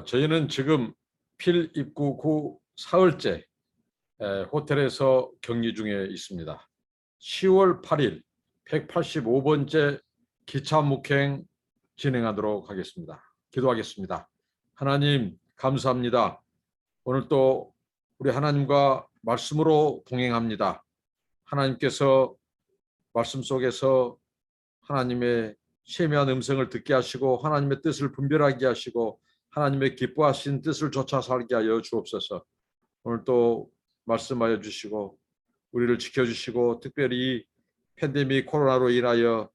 저희는 지금 필 입국 후 사흘째 호텔에서 격리 중에 있습니다. 10월 8일 185번째 기차 목행 진행하도록 하겠습니다. 기도하겠습니다. 하나님 감사합니다. 오늘 또 우리 하나님과 말씀으로 동행합니다. 하나님께서 말씀 속에서 하나님의 세미한 음성을 듣게 하시고 하나님의 뜻을 분별하게 하시고 하나님의 기뻐하신 뜻을 쫓아 살게 하여 주옵소서. 오늘 또 말씀하여 주시고 우리를 지켜주시고 특별히 팬데믹 코로나로 인하여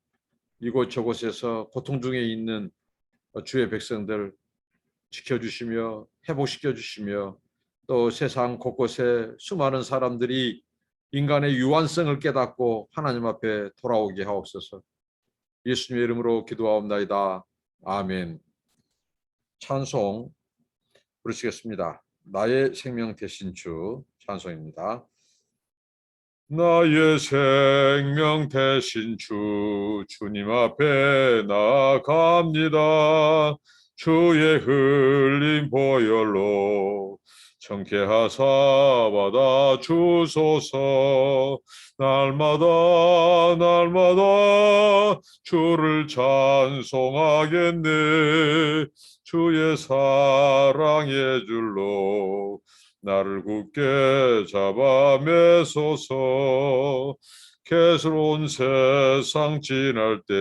이곳저곳에서 고통 중에 있는 주의 백성들 지켜주시며 회복시켜 주시며 또 세상 곳곳에 수많은 사람들이 인간의 유한성을 깨닫고 하나님 앞에 돌아오게 하옵소서. 예수님의 이름으로 기도하옵나이다. 아멘. 찬송 부르시겠습니다. 나의 생명 되신 주 찬송입니다. 나의 생명 되신 주 주님 앞에 나아갑니다. 주의 흘린 보혈로 정케하사 받아 주소서. 날마다 주를 찬송하겠네. 주의 사랑의 줄로 나를 굳게 잡아 매소서. 개스러운 세상 지날 때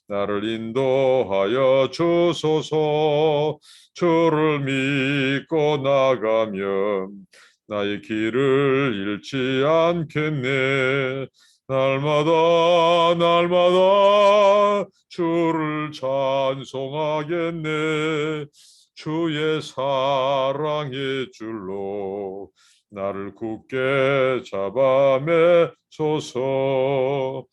나를 인도하여 주소서. 주를 믿고 나가면 나의 길을 잃지 않겠네. 날마다 주를 찬송하겠네. 주의 사랑의 줄로 나를 굳게 잡아 매소서.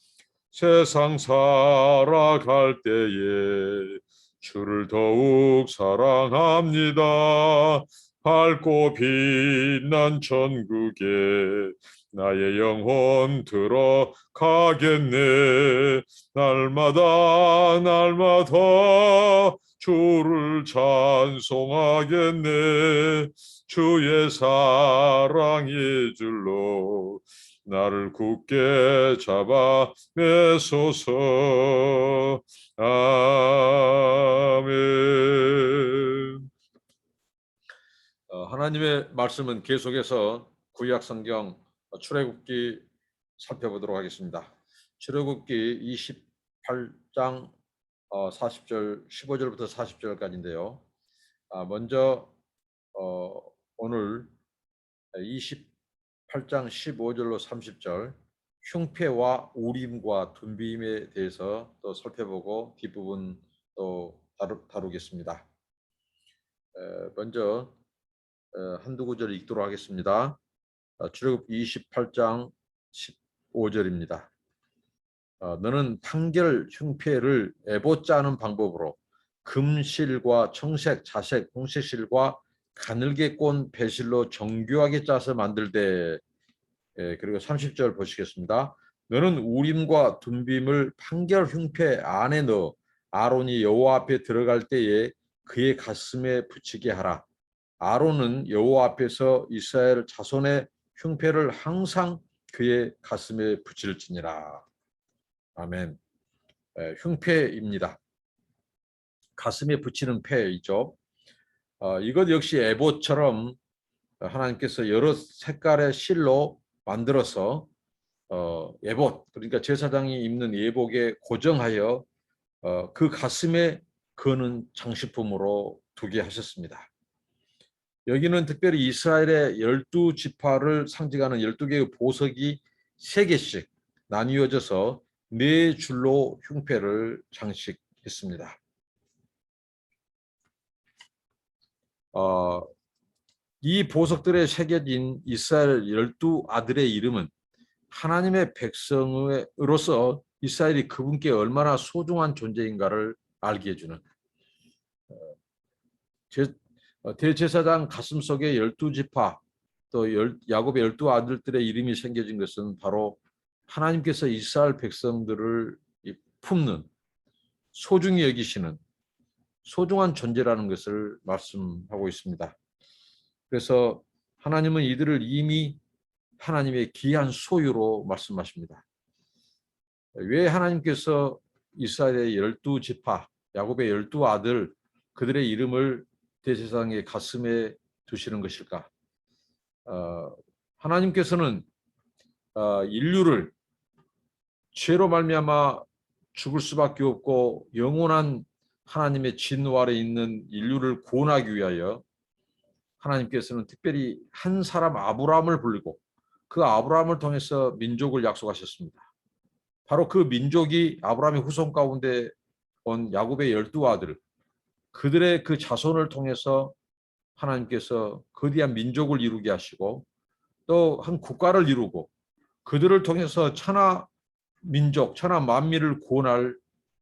세상 살아갈 때에 주를 더욱 사랑합니다. 밝고 빛난 천국에 나의 영혼 들어가겠네. 날마다 주를 찬송하겠네. 주의 사랑의 줄로 나를 굳게 잡아 매소서. 아멘. 하나님의 말씀은 계속해서 구약 성경 출애굽기 살펴보도록 하겠습니다. 출애굽기 28장 40절 15절부터 40절까지인데요. 먼저 오늘 28장 15절로 30절 흉패와 우림과 둔빔에 대해서 또 살펴보고 뒷부분 또 다루겠습니다. 먼저 한두 구절 읽도록 하겠습니다. 출애굽기 28장 15절입니다. 너는 판결 흉패를 에봇 짜는 방법으로 금실과 청색, 자색, 홍색실과 가늘게 꼰 배실로 정교하게 짜서 만들되. 그리고 30절 보시겠습니다. 너는 우림과 둔빔을 판결 흉패 안에 넣어 아론이 여호와 앞에 들어갈 때에 그의 가슴에 붙이게 하라. 아론은 여호와 앞에서 이스라엘 자손의 흉패를 항상 그의 가슴에 붙일지니라. 아멘. 흉패입니다. 가슴에 붙이는 패이죠. 이것 역시 에봇처럼 하나님께서 여러 색깔의 실로 만들어서 예봇, 그러니까 제사장이 입는 예복에 고정하여 그 가슴에 거는 장식품으로 두게 하셨습니다. 여기는 특별히 이스라엘의 12지파를 상징하는 12개의 보석이 3개씩 나뉘어져서 4줄로 흉패를 장식했습니다. 이 보석들에 새겨진 이스라엘 12아들의 이름은 하나님의 백성으로서 이스라엘이 그분께 얼마나 소중한 존재인가를 알게 해주는, 대제사장 가슴속에 12지파 또 야곱의 12아들들의 이름이 새겨진 것은 바로 하나님께서 이스라엘 백성들을 품는, 소중히 여기시는, 소중한 존재라는 것을 말씀하고 있습니다. 그래서 하나님은 이들을 이미 하나님의 귀한 소유로 말씀하십니다. 왜 하나님께서 이스라엘의 12지파, 야곱의 12아들, 그들의 이름을 대제사장의 가슴에 두시는 것일까? 하나님께서는 인류를 죄로 말미암아 죽을 수밖에 없고 영원한 하나님의 진노 아래 있는 인류를 구원하기 위하여 하나님께서는 특별히 한 사람 아브라함을 부르고 그 아브라함을 통해서 민족을 약속하셨습니다. 바로 그 민족이 아브라함의 후손 가운데 온 야곱의 12아들, 그들의 그 자손을 통해서 하나님께서 거대한 민족을 이루게 하시고 또 한 국가를 이루고 그들을 통해서 천하 민족, 천하 만민을 구원할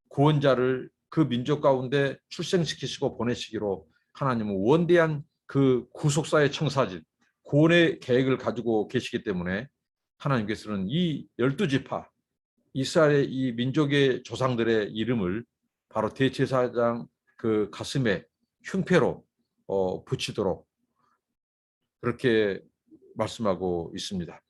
구원자를 그 민족 가운데 출생시키시고 보내시기로 하나님은 원대한 그 구속사의 청사진, 구원의 계획을 가지고 계시기 때문에 하나님께서는 이 12지파, 이스라엘의 이 민족의 조상들의 이름을 바로 대제사장 그 가슴에 흉패로 붙이도록 그렇게 말씀하고 있습니다.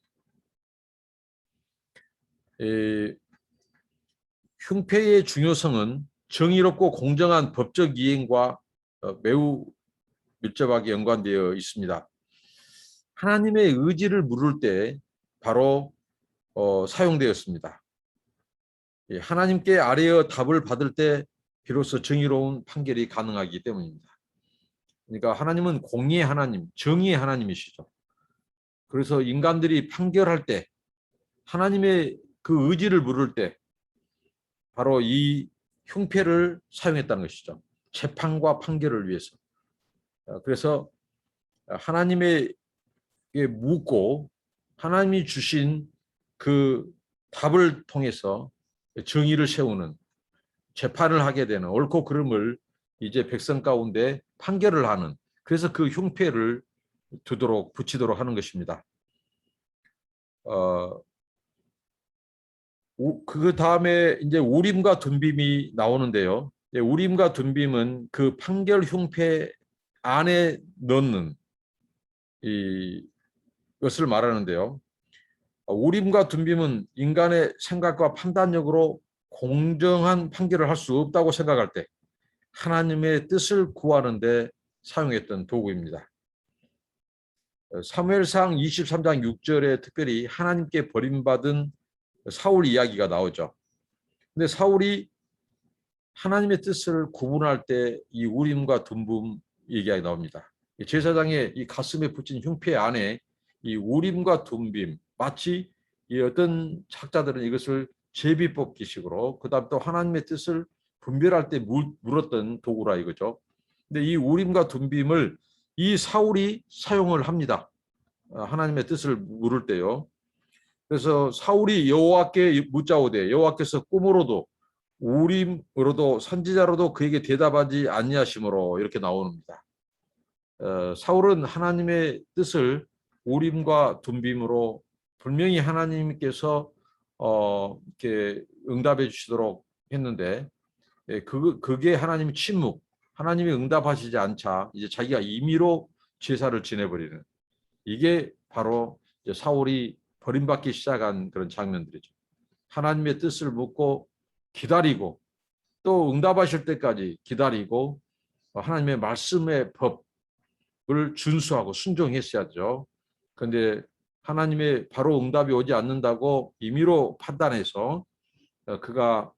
흉패의 중요성은 정의롭고 공정한 법적 이행과 매우 밀접하게 연관되어 있습니다. 하나님의 의지를 물을 때 바로 사용되었습니다. 하나님께 아뢰어 답을 받을 때 비로소 정의로운 판결이 가능하기 때문입니다. 그러니까 하나님은 공의의 하나님, 정의의 하나님이시죠. 그래서 인간들이 판결할 때 하나님의 그 의지를 물을 때 바로 이 흉패를 사용했다는 것이죠. 재판과 판결을 위해서. 그래서 하나님에게 묻고 하나님이 주신 그 답을 통해서 정의를 세우는 재판을 하게 되는 옳고 그름을 이제 백성 가운데 판결을 하는 그래서 그 흉패를 두도록 붙이도록 하는 것입니다. 그 다음에 이제 우림과 둠빔이 나오는데요. 우림과 둠빔은 그 판결 흉패 안에 넣는 것을 말하는데요. 우림과 둠빔은 인간의 생각과 판단력으로 공정한 판결을 할 수 없다고 생각할 때 하나님의 뜻을 구하는 데 사용했던 도구입니다. 사무엘상 23장 6절에 특별히 하나님께 버림받은 사울 이야기가 나오죠. 근데 사울이 하나님의 뜻을 구분할 때 이 우림과 둠빔 얘기가 나옵니다. 제사장의 이 가슴에 붙인 흉패 안에 이 우림과 둠빔 마치 이 어떤 학자들은 이것을 제비뽑기식으로 그다음 또 하나님의 뜻을 분별할 때 물었던 도구라 이거죠. 근데 이 우림과 둠빔을 이 사울이 사용을 합니다. 하나님의 뜻을 물을 때요. 그래서 사울이 여호와께 묻자오되 여호와께서 꿈으로도 우림으로도 선지자로도 그에게 대답하지 아니하심으로 이렇게 나옵니다. 사울은 하나님의 뜻을 우림과 둠빔으로 분명히 하나님께서 이렇게 응답해 주시도록 했는데 그게 하나님의 침묵, 하나님이 응답하시지 않자 이제 자기가 임의로 제사를 지내버리는 이게 바로 이제 사울이 버림받기 시작한 그런 장면들이죠. 하나님의 뜻을 묻고 기다리고 또 응답하실 때까지 기다리고 하나님의 말씀의 법을 준수하고 순종했어야죠. 그런데 하나님의 바로 응답이 오지 않는다고 임의로 판단해서 그가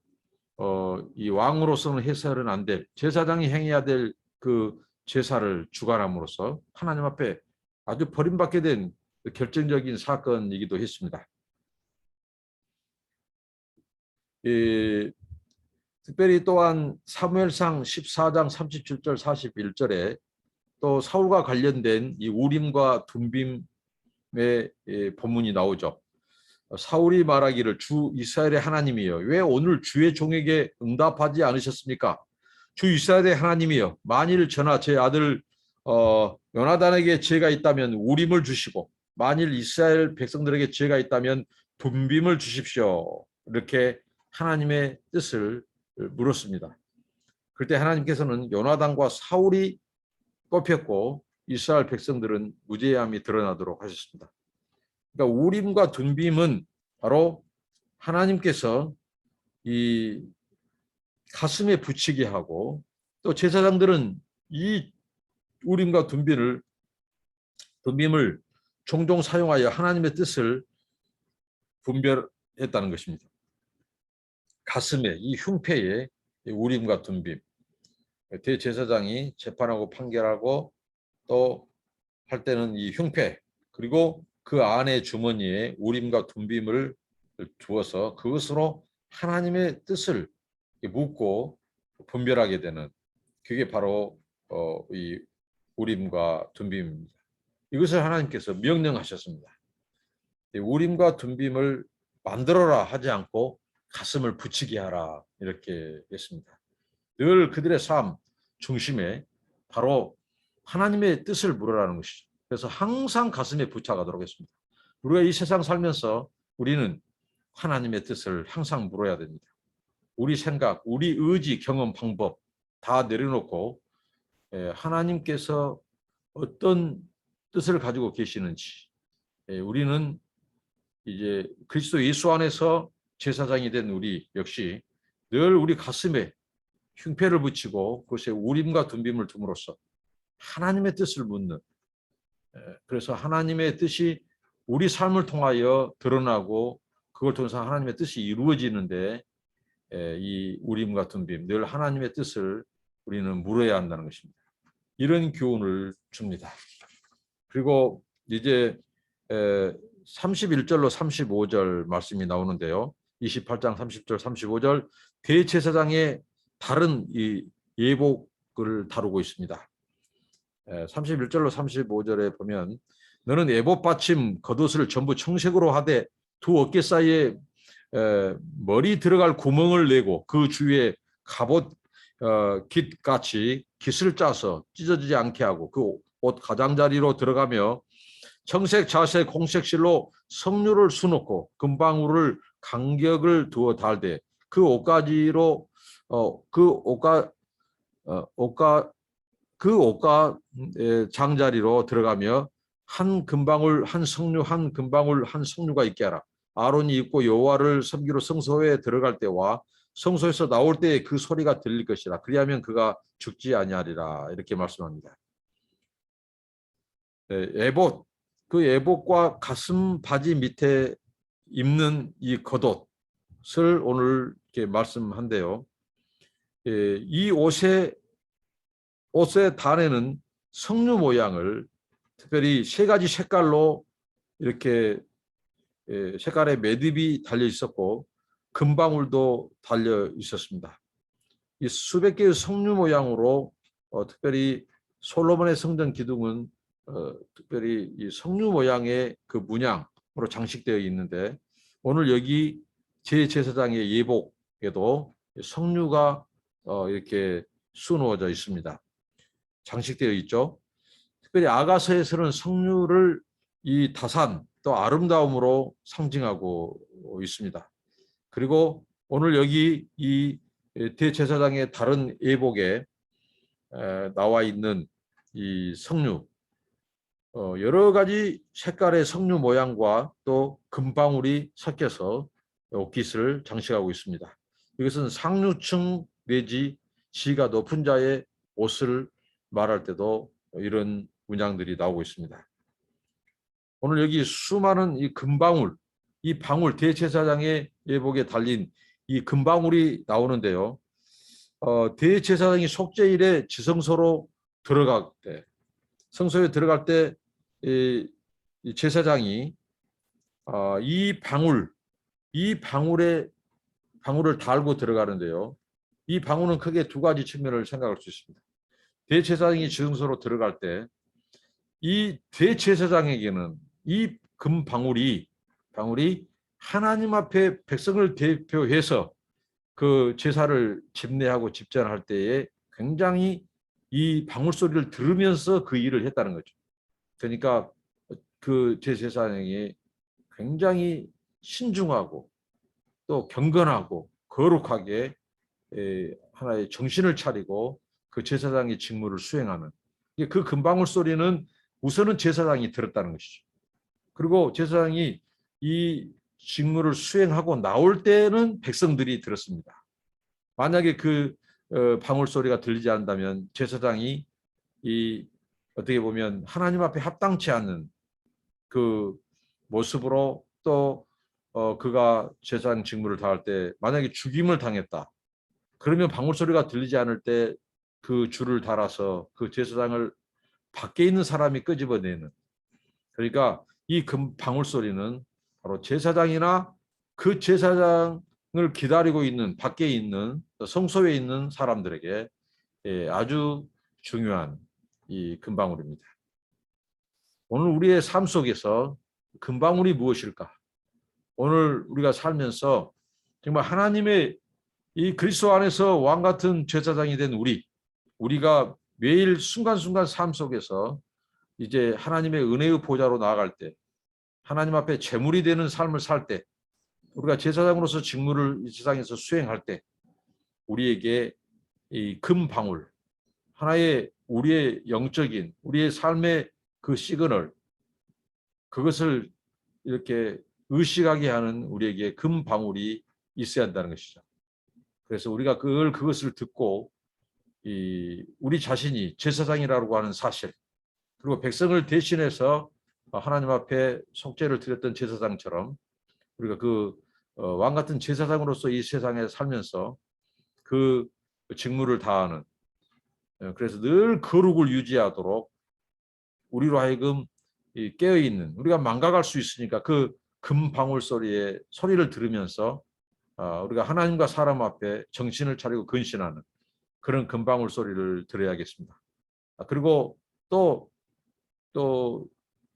이 왕으로서는 해서는 안 될 제사장이 행해야 될 그 제사를 주관함으로써 하나님 앞에 아주 버림받게 된 결정적인 사건이기도 했습니다. 특별히 또한 사무엘상 14장 37절 41절에 또 사울과 관련된 이 우림과 둠빔의 본문이 나오죠. 사울이 말하기를 주 이스라엘의 하나님이여 왜 오늘 주의 종에게 응답하지 않으셨습니까? 주 이스라엘의 하나님이여 만일 저나 제 아들 요나단에게 죄가 있다면 우림을 주시고 만일 이스라엘 백성들에게 죄가 있다면 둠빔을 주십시오. 이렇게 하나님의 뜻을 물었습니다. 그때 하나님께서는 요나단과 사울이 뽑혔고 이스라엘 백성들은 무죄함이 드러나도록 하셨습니다. 그러니까 우림과 둔빔은 바로 하나님께서 이 가슴에 붙이게 하고 또 제사장들은 이 우림과 둔빔을 종종 사용하여 하나님의 뜻을 분별했다는 것입니다. 가슴에 이 흉패에 우림과 둔빔, 대제사장이 재판하고 판결하고 또 할 때는 이 흉패 그리고 그 안에 주머니에 우림과 둔빔을 두어서 그것으로 하나님의 뜻을 묻고 분별하게 되는 그게 바로 이 우림과 둔빔입니다. 이것을 하나님께서 명령하셨습니다. 우림과 둔빔을 만들어라 하지 않고 가슴을 붙이게 하라 이렇게 했습니다. 늘 그들의 삶 중심에 바로 하나님의 뜻을 물으라는 것이죠. 그래서 항상 가슴에 붙여가도록 했습니다. 우리가 이 세상 살면서 우리는 하나님의 뜻을 항상 물어야 됩니다. 우리 생각, 우리 의지, 경험, 방법 다 내려놓고 하나님께서 어떤 뜻을 가지고 계시는지 우리는 이제 그리스도 예수 안에서 제사장이 된 우리 역시 늘 우리 가슴에 흉패를 붙이고 그것에 우림과 둔빔을 둠으로써 하나님의 뜻을 묻는 그래서 하나님의 뜻이 우리 삶을 통하여 드러나고 그걸 통해서 하나님의 뜻이 이루어지는데 이 우림과 둔빔 늘 하나님의 뜻을 우리는 물어야 한다는 것입니다. 이런 교훈을 줍니다. 그리고 이제 31절로 35절 말씀이 나오는데요. 28장 30절 35절 대제사장의 다른 이 예복을 다루고 있습니다. 31절로 35절에 보면 너는 에봇 받침 겉옷을 전부 청색으로 하되 두 어깨 사이에 머리 들어갈 구멍을 내고 그 주위에 갑옷 깃같이 깃을 짜서 찢어지지 않게 하고 그 옷 가장자리로 들어가며 청색, 자색, 홍색 실로 석류를 수놓고 금방울을 간격을 두어 달되 그 옷가지로 그 옷가 장자리로 들어가며 한 금방울 한 석류 한 금방울 한 석류가 있게 하라. 아론이 입고 여호와를 섬기러 성소에 들어갈 때와 성소에서 나올 때 그 소리가 들릴 것이라. 그리하면 그가 죽지 아니하리라. 이렇게 말씀합니다. 에봇 그 에봇과 가슴 바지 밑에 입는 이 겉옷을 오늘 이렇게 말씀한데요. 이 옷의 단에는 석류 모양을 특별히 세 가지 색깔로 이렇게 색깔의 매듭이 달려 있었고 금방울도 달려 있었습니다. 이 수백 개의 석류 모양으로 특별히 솔로몬의 성전 기둥은 특별히 이 석류 모양의 그 문양으로 장식되어 있는데 오늘 여기 제제사장의 예복에도 석류가 이렇게 수놓아져 있습니다. 장식되어 있죠. 특별히 아가서에서는 석류를 이 다산 또 아름다움으로 상징하고 있습니다. 그리고 오늘 여기 이 대제사장의 다른 예복에 나와 있는 이 석류 여러 가지 색깔의 석류 모양과 또 금방울이 섞여서 옷깃을 장식하고 있습니다. 이것은 상류층 내지 지위가 높은 자의 옷을 말할 때도 이런 문양들이 나오고 있습니다. 오늘 여기 수많은 이 금방울, 이 방울 대제사장의 예복에 달린 이 금방울이 나오는데요. 대제사장이 속죄일에 지성소로 들어갈 때, 성소에 들어갈 때 이 제사장이 이 방울을 달고 들어가는데요. 이 방울은 크게 두 가지 측면을 생각할 수 있습니다. 대제사장이 지성소로 들어갈 때 이 대제사장에게는 이 금방울이 하나님 앞에 백성을 대표해서 그 제사를 집례하고 집전할 때에 굉장히 이 방울 소리를 들으면서 그 일을 했다는 거죠. 그러니까 그 제사장이 굉장히 신중하고 또 경건하고 거룩하게 하나의 정신을 차리고 그 제사장의 직무를 수행하는, 그 금방울 소리는 우선은 제사장이 들었다는 것이죠. 그리고 제사장이 이 직무를 수행하고 나올 때는 백성들이 들었습니다. 만약에 그 방울 소리가 들리지 않는다면 제사장이 이 어떻게 보면 하나님 앞에 합당치 않는 그 모습으로 또 그가 제사장 직무를 다할 때 만약에 죽임을 당했다. 그러면 방울 소리가 들리지 않을 때 그 줄을 달아서 그 제사장을 밖에 있는 사람이 끄집어내는, 그러니까 이 방울 소리는 바로 제사장이나 그 제사장을 기다리고 있는 밖에 있는 성소에 있는 사람들에게 아주 중요한 이 금방울입니다. 오늘 우리의 삶 속에서 금방울이 무엇일까? 오늘 우리가 살면서 정말 하나님의 이 그리스도 안에서 왕 같은 제사장이 된 우리가 매일 순간순간 삶 속에서 이제 하나님의 은혜의 보좌로 나아갈 때, 하나님 앞에 제물이 되는 삶을 살 때, 우리가 제사장으로서 직무를 이 세상에서 수행할 때 우리에게 이 금방울, 하나의 우리의 영적인 우리의 삶의 그 시그널, 그것을 이렇게 의식하게 하는 우리에게 금방울이 있어야 한다는 것이죠. 그래서 우리가 그것을 듣고 우리 자신이 제사장이라고 하는 사실, 그리고 백성을 대신해서 하나님 앞에 속죄를 드렸던 제사장처럼 우리가 그 왕 같은 제사장으로서 이 세상에 살면서 그 직무를 다하는, 그래서 늘 거룩을 유지하도록 우리로 하여금 깨어있는, 우리가 망각할 수 있으니까 그 금방울 소리를 들으면서 우리가 하나님과 사람 앞에 정신을 차리고 근신하는 그런 금방울 소리를 들어야겠습니다. 그리고 또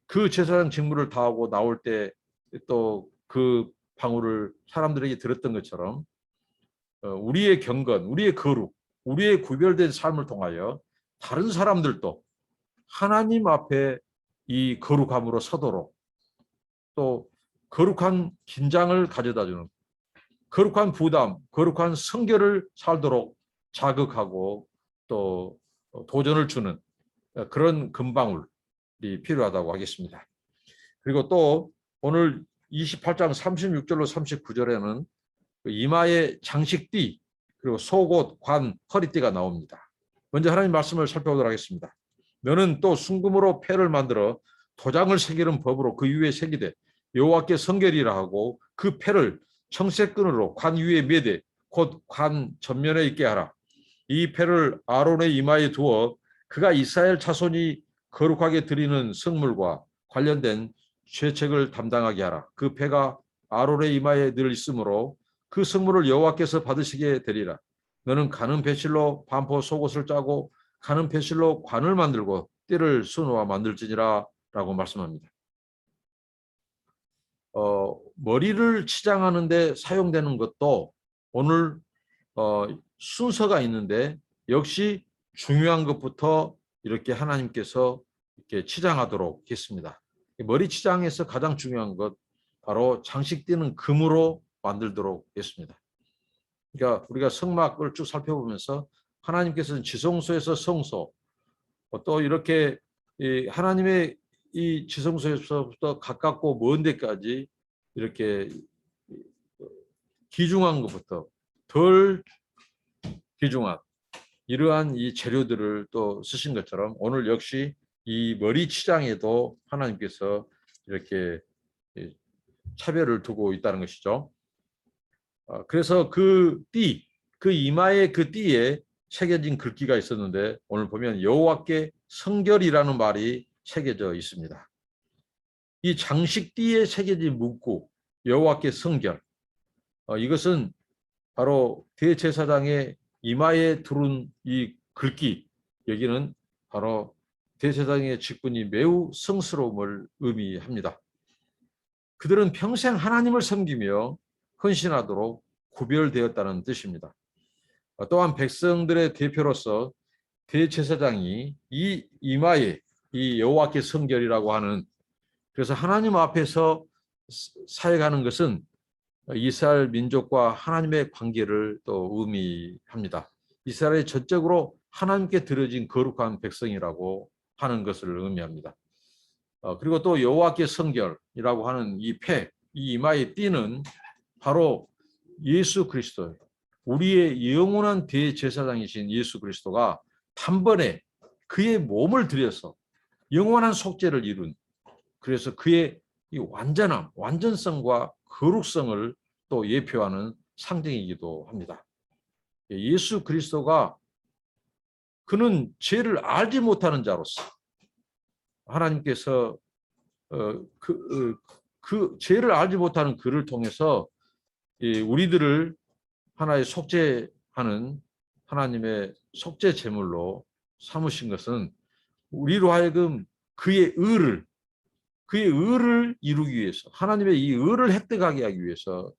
그 제사장 직무를 다하고 나올 때 또 그 방울을 사람들에게 들었던 것처럼 우리의 경건, 우리의 거룩, 우리의 구별된 삶을 통하여 다른 사람들도 하나님 앞에 이 거룩함으로 서도록, 또 거룩한 긴장을 가져다주는, 거룩한 부담, 거룩한 성결을 살도록 자극하고 또 도전을 주는 그런 금방울이 필요하다고 하겠습니다. 그리고 또 오늘 28장 36절로 39절에는 이마에 장식띠, 그리고 속옷, 관, 허리띠가 나옵니다. 먼저 하나님 말씀을 살펴보도록 하겠습니다. 너는 또 순금으로 패를 만들어 도장을 새기는 법으로 그 위에 새기되 여호와께 성결이라 하고 그 패를 청색끈으로 관 위에 매되 곧 관 전면에 있게 하라. 이 패를 아론의 이마에 두어 그가 이스라엘 자손이 거룩하게 드리는 성물과 관련된 죄책을 담당하게 하라. 그 패가 아론의 이마에 늘 있으므로 그 성물을 여호와께서 받으시게 되리라. 너는 가는 배실로 반포 속옷을 짜고 가는 배실로 관을 만들고 띠를 수놓아 만들지니라 라고 말씀합니다. 머리를 치장하는 데 사용되는 것도 오늘 순서가 있는데 역시 중요한 것부터 이렇게 하나님께서 이렇게 치장하도록 했습니다. 머리 치장에서 가장 중요한 것 바로 장식띠는 금으로 만들도록 했습니다. 그러니까 우리가 성막을 쭉 살펴보면서 하나님께서는 지성소에서 성소, 또 이렇게 하나님의 이 지성소에서부터 가깝고 먼 데까지 이렇게 귀중한 것부터 덜 귀중한 이러한 이 재료들을 또 쓰신 것처럼 오늘 역시 이 머리 치장에도 하나님께서 이렇게 차별을 두고 있다는 것이죠. 그래서 그 이마에 그 띠에 새겨진 글귀가 있었는데 오늘 보면 여호와께 성결이라는 말이 새겨져 있습니다. 이 장식띠에 새겨진 문구 여호와께 성결, 이것은 바로 대제사장의 이마에 두른 이 글귀, 여기는 바로 대제사장의 직분이 매우 성스러움을 의미합니다. 그들은 평생 하나님을 섬기며 헌신하도록 구별되었다는 뜻입니다. 또한 백성들의 대표로서 대제사장이 이 이마에 이 여호와께 성결이라고 하는, 그래서 하나님 앞에서 사역하는 것은 이스라엘 민족과 하나님의 관계를 또 의미합니다. 이스라엘이 전적으로 하나님께 드려진 거룩한 백성이라고 하는 것을 의미합니다. 그리고 또 여호와께 성결이라고 하는 이 이마에 띠는 바로 예수 그리스도, 우리의 영원한 대제사장이신 예수 그리스도가 단번에 그의 몸을 들여서 영원한 속죄를 이룬, 그래서 그의 이 완전함, 완전성과 거룩성을 또 예표하는 상징이기도 합니다. 예수 그리스도가 그는 죄를 알지 못하는 자로서 하나님께서 그 죄를 알지 못하는 그를 통해서 우리들을 하나의 속죄하는 하나님의 속죄 제물로 삼으신 것은 우리로 하여금 그의 의를 이루기 위해서, 하나님의 이 의를 획득하게 하기 위해서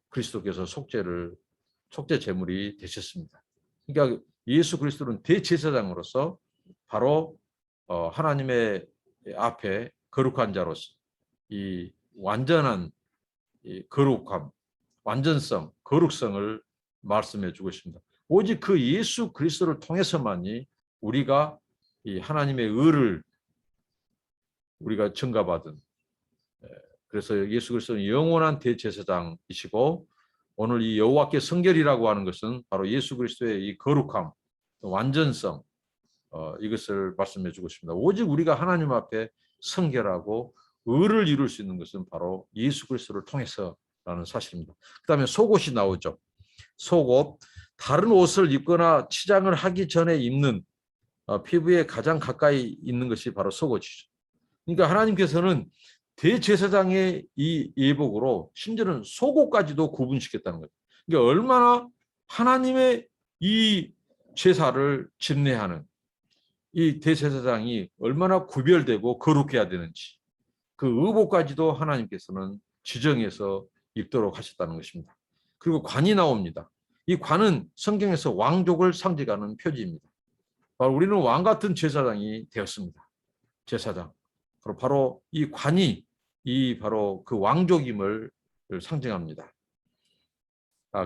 그리스도께서 속죄 제물이 되셨습니다. 그러니까 예수 그리스도는 대제사장으로서 바로 하나님의 앞에 거룩한 자로서 이 완전한 거룩함, 완전성, 거룩성을 말씀해 주고 있습니다. 오직 그 예수 그리스도를 통해서만이 우리가 이 하나님의 의를 우리가 증가받은, 그래서 예수 그리스도는 영원한 대제사장이시고, 오늘 이 여호와께 성결이라고 하는 것은 바로 예수 그리스도의 이 거룩함, 완전성, 이것을 말씀해 주고 있습니다. 오직 우리가 하나님 앞에 성결하고 의를 이룰 수 있는 것은 바로 예수 그리스도를 통해서라는 사실입니다. 그다음에 속옷이 나오죠. 속옷, 다른 옷을 입거나 치장을 하기 전에 입는 피부에 가장 가까이 있는 것이 바로 속옷이죠. 그러니까 하나님께서는 대제사장의 이 예복으로 심지어는 속옷까지도 구분시켰다는 거예요. 그러니까 얼마나 하나님의 이 제사를 집례하는 이 대제사장이 얼마나 구별되고 거룩해야 되는지, 그 의복까지도 하나님께서는 지정해서 입도록 하셨다는 것입니다. 그리고 관이 나옵니다. 이 관은 성경에서 왕족을 상징하는 표지입니다. 바로 우리는 왕 같은 제사장이 되었습니다. 제사장. 바로 이 관이 바로 그 왕족임을 상징합니다.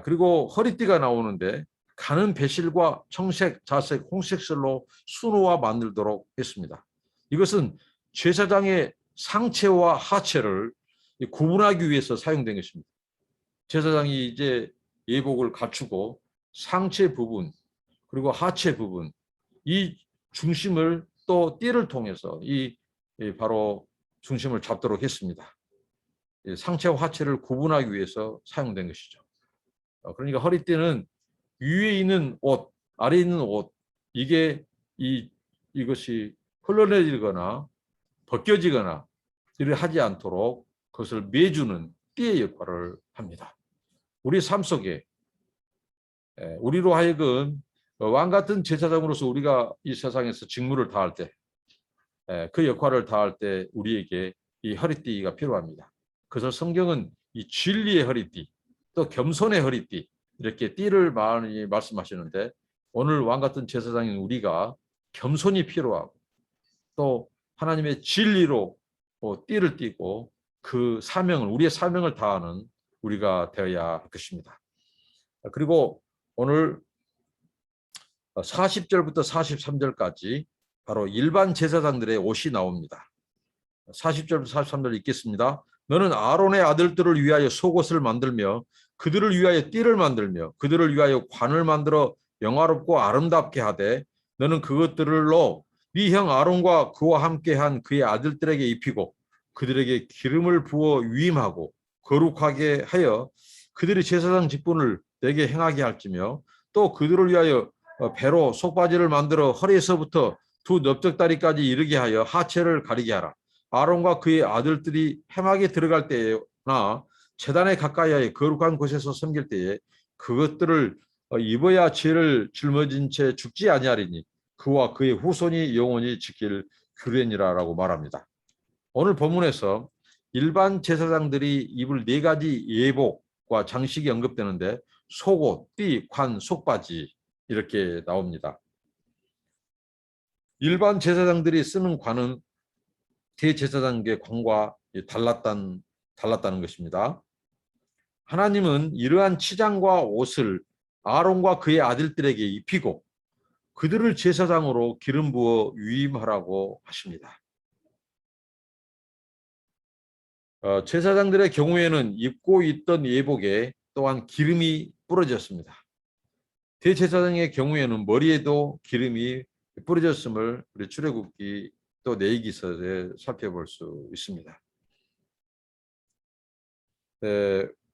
그리고 허리띠가 나오는데, 가는 배실과 청색, 자색, 홍색슬로 순호와 만들도록 했습니다. 이것은 제사장의 상체와 하체를 구분하기 위해서 사용된 것입니다. 제사장이 이제 예복을 갖추고 상체 부분 그리고 하체 부분, 이 중심을 또 띠를 통해서 바로 중심을 잡도록 했습니다. 상체와 하체를 구분하기 위해서 사용된 것이죠. 그러니까 허리띠는 위에 있는 옷, 아래에 있는 옷, 이게 이것이 흘러내리거나 벗겨지거나 이를 하지 않도록 그것을 매주는 띠의 역할을 합니다. 우리 삶 속에 우리로 하여금 왕 같은 제사장으로서 우리가 이 세상에서 직무를 다할 때, 그 역할을 다할 때 우리에게 이 허리띠가 필요합니다. 그래서 성경은 이 진리의 허리띠, 또 겸손의 허리띠, 이렇게 띠를 많이 말씀하시는데, 오늘 왕 같은 제사장인 우리가 겸손이 필요하고 또 하나님의 진리로 띠를 띠고 그 사명을, 우리의 사명을 다하는 우리가 되어야 할 것입니다. 그리고 오늘 40절부터 43절까지 바로 일반 제사장들의 옷이 나옵니다. 40절부터 43절 읽겠습니다. 너는 아론의 아들들을 위하여 속옷을 만들며 그들을 위하여 띠를 만들며 그들을 위하여 관을 만들어 영화롭고 아름답게 하되, 너는 그것들로 네 형 아론과 그와 함께한 그의 아들들에게 입히고 그들에게 기름을 부어 위임하고 거룩하게 하여 그들이 제사장 직분을 내게 행하게 할지며, 또 그들을 위하여 배로 속바지를 만들어 허리에서부터 두 넓적다리까지 이르게 하여 하체를 가리게 하라. 아론과 그의 아들들이 회막에 들어갈 때나 제단에 가까이하여 거룩한 곳에서 섬길 때에 그것들을 입어야 죄를 짊어진 채 죽지 아니하리니 그와 그의 후손이 영원히 지킬 규례니라라고 말합니다. 오늘 본문에서 일반 제사장들이 입을 4가지 예복과 장식이 언급되는데, 속옷, 띠, 관, 속바지 이렇게 나옵니다. 일반 제사장들이 쓰는 관은 대제사장의 관과 달랐다는 것입니다. 하나님은 이러한 치장과 옷을 아론과 그의 아들들에게 입히고 그들을 제사장으로 기름 부어 위임하라고 하십니다. 제사장들의 경우에는 입고 있던 예복에 또한 기름이 뿌려졌습니다. 대제사장의 경우에는 머리에도 기름이 뿌려졌음을 우리 출애굽기 또 레위기서에 살펴볼 수 있습니다.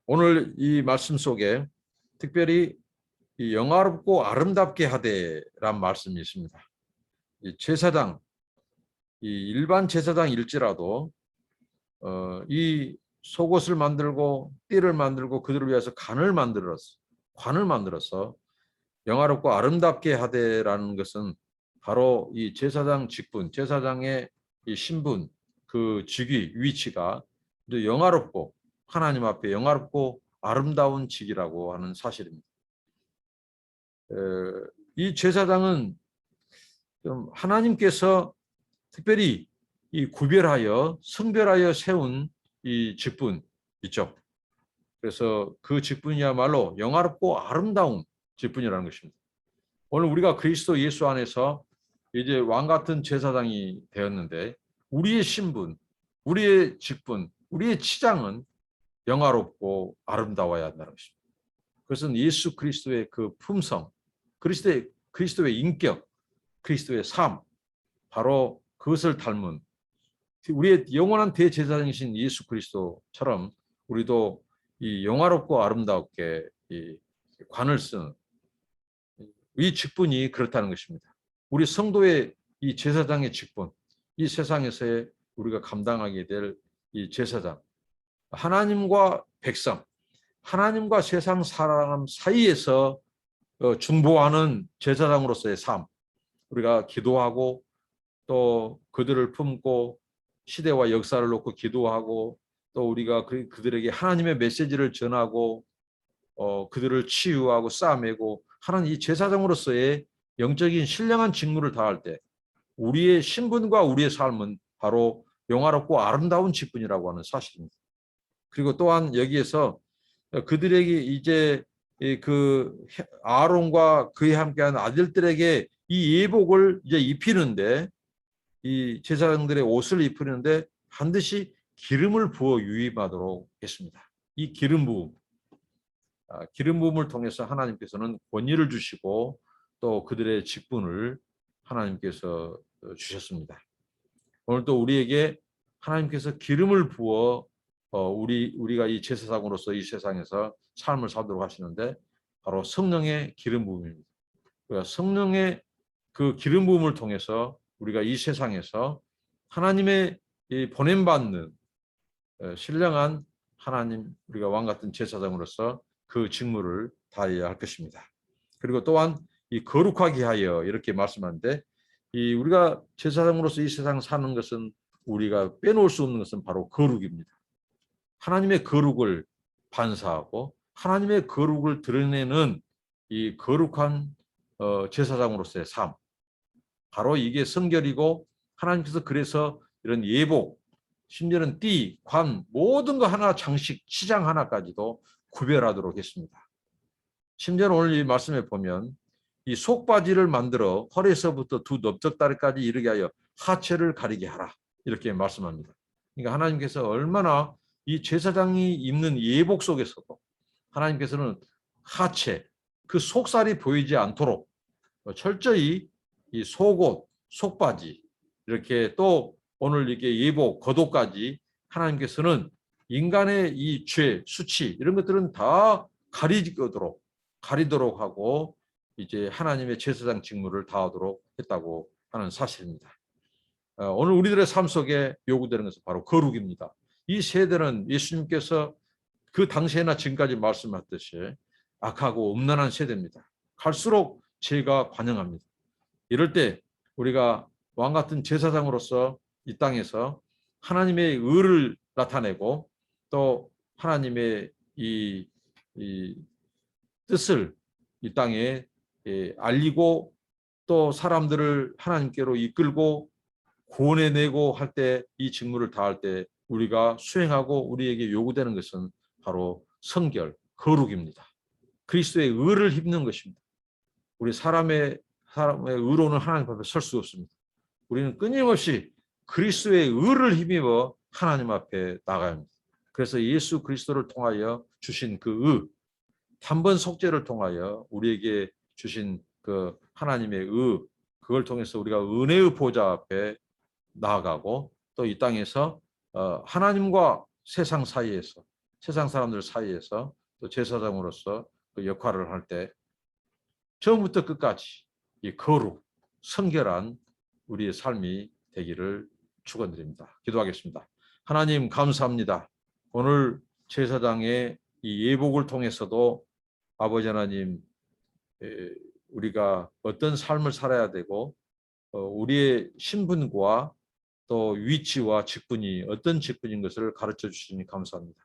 오늘 이 말씀 속에 특별히 이 영화롭고 아름답게 하되란 말씀이 있습니다. 이 제사장, 이 일반 제사장일지라도 이 속옷을 만들고 띠를 만들고 그들을 위해서 관을 만들어서 영화롭고 아름답게 하되라는 것은 바로 이 제사장 직분, 제사장의 이 신분, 그 직위, 위치가 영화롭고 하나님 앞에 영화롭고 아름다운 직이라고 하는 사실입니다. 이 제사장은 좀 하나님께서 특별히 이 구별하여 성별하여 세운 이 직분 있죠. 그래서 그 직분이야말로 영화롭고 아름다운 직분이라는 것입니다. 오늘 우리가 그리스도 예수 안에서 이제 왕 같은 제사장이 되었는데 우리의 신분, 우리의 직분, 우리의 치장은 영화롭고 아름다워야 한다는 것입니다. 그것은 예수 그리스도의 그 품성, 그리스도의 인격, 그리스도의 삶, 바로 그것을 닮은 우리의 영원한 대제사장이신 예수 그리스도처럼 우리도 이 영화롭고 아름답게 이 관을 쓰는 이 직분이 그렇다는 것입니다. 우리 성도의 이 제사장의 직분, 이 세상에서의 우리가 감당하게 될 이 제사장, 하나님과 백성, 하나님과 세상 사람 사이에서 중보하는 제사장으로서의 삶, 우리가 기도하고 또 그들을 품고 시대와 역사를 놓고 기도하고 또 우리가 그들에게 하나님의 메시지를 전하고 그들을 치유하고 싸매고 하는 이 제사장으로서의 영적인 신령한 직무를 다할 때 우리의 신분과 우리의 삶은 바로 영화롭고 아름다운 직분이라고 하는 사실입니다. 그리고 또한 여기에서 그들에게 이제 그 아론과 그에 함께한 아들들에게 이 예복을 이제 입히는데 이 제사장들의 옷을 입히는데 반드시 기름을 부어 유입하도록 했습니다. 이 기름 부음을 통해서 하나님께서는 권위를 주시고 또 그들의 직분을 하나님께서 주셨습니다. 오늘도 우리에게 하나님께서 기름을 부어 우리가 이 제사장으로서 이 세상에서 삶을 살도록 하시는데 바로 성령의 기름 부음입니다. 그러니까 성령의 그 기름 부음을 통해서 우리가 이 세상에서 하나님의 보냄받는 신령한 하나님 우리가 왕 같은 제사장으로서 그 직무를 다해야 할 것입니다. 그리고 또한 이 거룩하게 하여 이렇게 말씀하는데 이 우리가 제사장으로서 이 세상 사는 것은 우리가 빼놓을 수 없는 것은 바로 거룩입니다. 하나님의 거룩을 반사하고 하나님의 거룩을 드러내는 이 거룩한 제사장으로서의 삶, 바로 이게 성결이고 하나님께서 그래서 이런 예복, 심지어는 띠, 관, 모든 거 하나 장식, 치장 하나까지도 구별하도록 했습니다. 심지어는 오늘 이 말씀에 보면 이 속바지를 만들어 허리에서부터 두 넓적다리까지 이르게 하여 하체를 가리게 하라 이렇게 말씀합니다. 그러니까 하나님께서 얼마나 이 제사장이 입는 예복 속에서도 하나님께서는 하체, 그 속살이 보이지 않도록 철저히 이 속옷, 속바지 이렇게 또 오늘 이게 예복, 겉옷까지 하나님께서는 인간의 이 죄, 수치 이런 것들은 다 가리도록 하고 이제 하나님의 제사장 직무를 다하도록 했다고 하는 사실입니다. 오늘 우리들의 삶 속에 요구되는 것은 바로 거룩입니다. 이 세대는 예수님께서 그 당시에나 지금까지 말씀하셨듯이 악하고 음란한 세대입니다. 갈수록 죄가 관영합니다. 이럴 때 우리가 왕 같은 제사장으로서 이 땅에서 하나님의 의를 나타내고 또 하나님의 이 뜻을 이 땅에 알리고 또 사람들을 하나님께로 이끌고 구원해내고 할 때 이 직무를 다할 때 우리가 수행하고 우리에게 요구되는 것은 바로 성결, 거룩입니다. 그리스도의 의를 힘입는 것입니다. 우리 사람의 의로는 하나님 앞에 설 수 없습니다. 우리는 끊임없이 그리스도의 의를 힘입어 하나님 앞에 나가야 합니다. 그래서 예수 그리스도를 통하여 주신 그 의, 단번 속죄를 통하여 우리에게 주신 그 하나님의 의, 그걸 통해서 우리가 은혜의 보좌 앞에 나아가고 또 이 땅에서 하나님과 세상 사이에서, 세상 사람들 사이에서 또 제사장으로서 그 역할을 할 때 처음부터 끝까지 이 거룩, 성결한 우리의 삶이 되기를 축원드립니다. 기도하겠습니다. 하나님 감사합니다. 오늘 제사장의 이 예복을 통해서도 아버지 하나님, 우리가 어떤 삶을 살아야 되고 우리의 신분과 또 위치와 직분이 어떤 직분인 것을 가르쳐 주시니 감사합니다.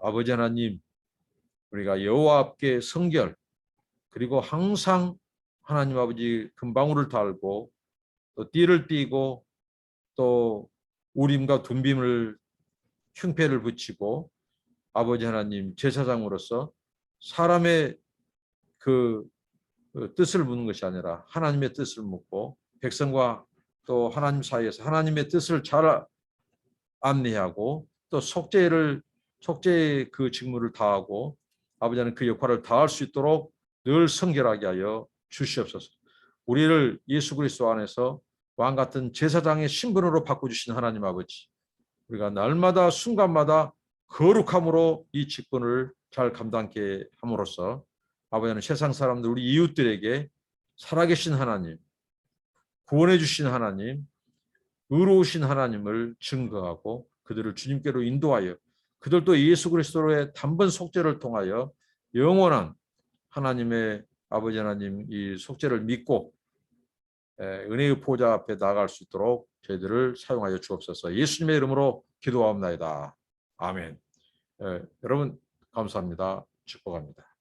아버지 하나님, 우리가 여호와 앞에 성결, 그리고 항상 하나님 아버지 금방울을 달고 또 띠를 띠고 또 우림과 둠빔을 흉패를 붙이고 아버지 하나님 제사장으로서 사람의 그 뜻을 묻는 것이 아니라 하나님의 뜻을 묻고 백성과 또 하나님 사이에서 하나님의 뜻을 잘 안내하고 또 속죄의 그 직무를 다하고 아버지 하나님 그 역할을 다할 수 있도록 늘 성결하게 하여 주시옵소서. 우리를 예수 그리스도 안에서 왕 같은 제사장의 신분으로 바꿔주신 하나님 아버지, 우리가 날마다 순간마다 거룩함으로 이 직분을 잘 감당케 함으로써 아버지는 세상 사람들, 우리 이웃들에게 살아계신 하나님, 구원해 주신 하나님, 의로우신 하나님을 증거하고 그들을 주님께로 인도하여 그들도 예수 그리스도의 단번 속죄를 통하여 영원한 하나님의 아버지 하나님 이 속죄를 믿고 은혜의 보좌 앞에 나아갈 수 있도록 저희들을 사용하여 주옵소서. 예수님의 이름으로 기도하옵나이다. 아멘. 여러분 감사합니다. 축복합니다.